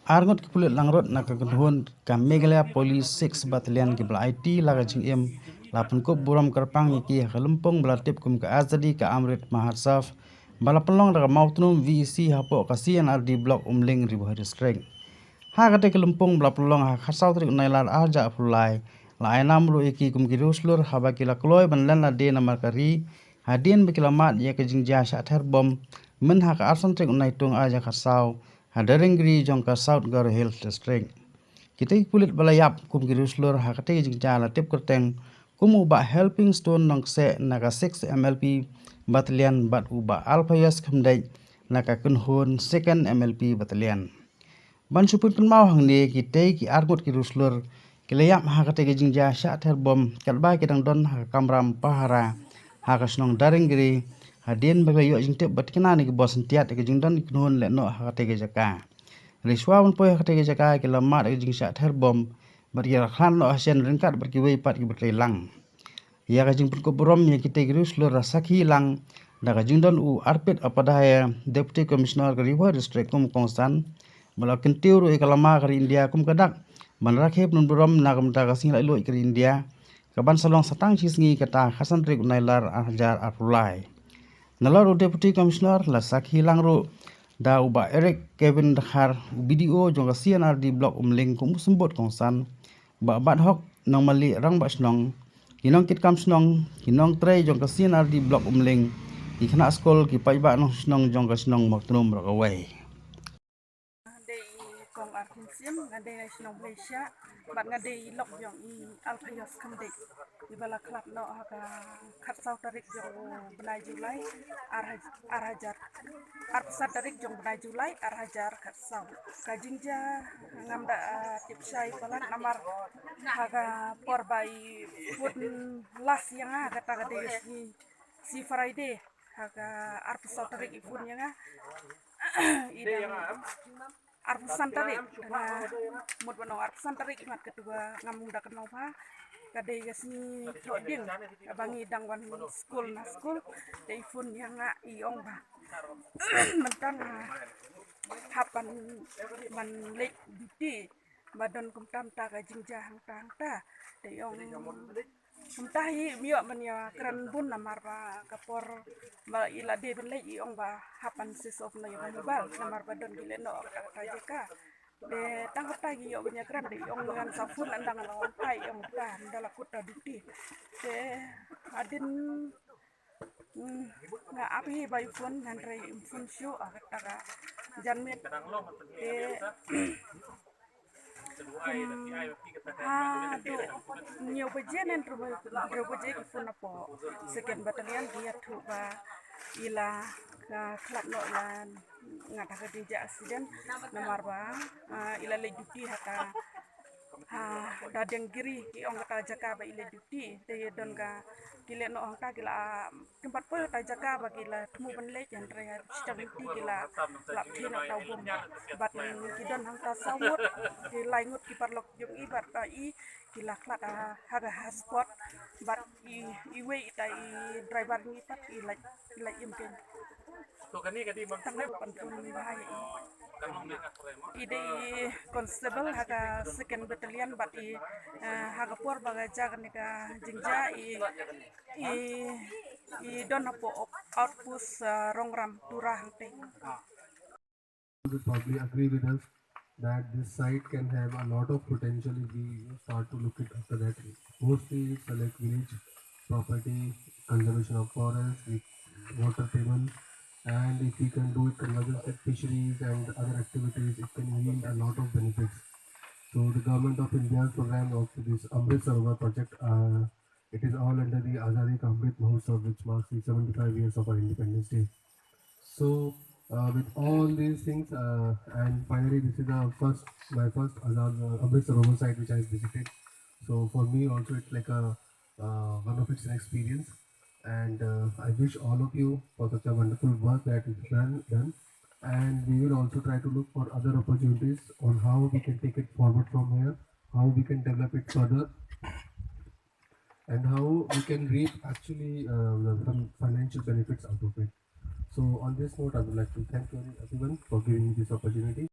Argot ki pulit langrot na kagunhun ka Meghalaya Police 6 Battalion ki bala IT laga jing em lapun ko buram karpang ki halumpong bala tip kum ka Azadi ka Amrit Maharsaf bala pelong daga mautnum VEC hapo ka CNRD block umling ribu district. Ha kate kelumpong bala pelong ha khasau trik nailar aja apulai la ainam lu iki kum ki ruslur haba kila kloy ban lan la de na markari hadien bikila mat ya ke jing jasha terbom men ha ka arson trik naitung aja khasau Hadaringri jongka South Gar Hills District. Kita kulit balayap kum giruslur hakate jing jala tip kerteng kum uba helping stone nong se naga 6 MLP battalion bat uba alpayas kemdai naga kunhun 2nd MLP battalion. Ban supun kun mau hang ne kita ki argot giruslur kilayap hakate jing jala syak terbom kalba kidang don kamram pahara hakasnong daringri hadien bagayo jing tip bat kena ni bos tiat ke jing don kunhun le no hakate ke jaka riswa un poy hakate ke jaka ke lamat ke jing syak terbom bat ya khan no asian ringkat bat ki wei pat ki berkelang ya ke jing put ko borom ya kita girus lo rasaki lang daga jing don u arpit apadaya deputy commissioner ke river district kum kongsan bala kentiu e kalama ke india kum kadak man rakhep nun borom nagam daga sing lai lo ke india kaban salong satang chisngi kata khasan trik nailar ajar apulai Nalor Deputy Commissioner la Sakhi Langro da uba Eric Kevin Dakhar BDO jong CNRD block umling kum sembot kongsan ba bat hok nong mali rang ba snong kinong kit kam snong kinong tray jong CNRD block umling ki khana skol ki pai ba nong snong jong snong maktrum rakawai kong arkinsim ngade national Malaysia bat ngade lok jong I alphayos kamde di bala klub no haka khatsau tarik jong benai Julai arhajar arpsat tarik jong benai Julai arhajar khatsau kajingja ngamda tipsai palan namar haka porbai pun las yang kata kata si Friday haka arpsat tarik ipun yang idang arpusan tarik na mud banong arpusan tarik imat kedua ngamung da kenau pa kadai gasni troding abangi dangwan school na school dai fun yang iong ba mentang hapan man lek duty badon kumtam ta ka jingja hang ta dai ong Mentahi miok mania keran bun namar ba kapor ba ila de ben lagi ong ba hapan sisof na yo bal namar ba don gile no ka de tangkap tagi yo benya keran de ong ngan safun andang lawan pai ong ta ndala kuta duti de adin nga api ba fun ngan re fun shu aga janmet de nhiều bây giờ nên rồi nhiều bây giờ cái phun apa second battalion dia thu ba ila kelak no la ngata ke dia accident nomor ba ila le duty hata dadeng giri ki ong kata jaka ba ila duty de don ga kile no ong ta kila tempat po ta jaka ba kila temu benle jan re stability kila lap thina tau bom bat ki don hang ta sawut ki laingut ki parlok jong I bat ta I kila klat haga spot bat I we ta I driver ni pat I like imken to kani bang tangai pan pun bahaya ide constable haga second battalion bat haga por baga jaga nika jingja I don apo outpost rongram turah hante. Would probably agree with us that this site can have a lot of potential if we start to look at after that. Mostly it's like village property, conservation of forest, water table, and if we can do it convergence with fisheries and other activities, it can yield a lot of benefits. So the government of India's program of this Amrit Sarovar project, it is all under the Azadi Ka Amrit Mahotsav, which marks the 75 years of our Independence Day. So with all these things, and finally this is my first Amrit Sarovar site which I visited. So for me also it's like a one of its experience, and I wish all of you for such a wonderful work that is done, and we will also try to look for other opportunities on how we can take it forward from here, how we can develop it further, and how we can reap actually some financial benefits out of it. So on this note, I would like to thank everyone for giving me this opportunity.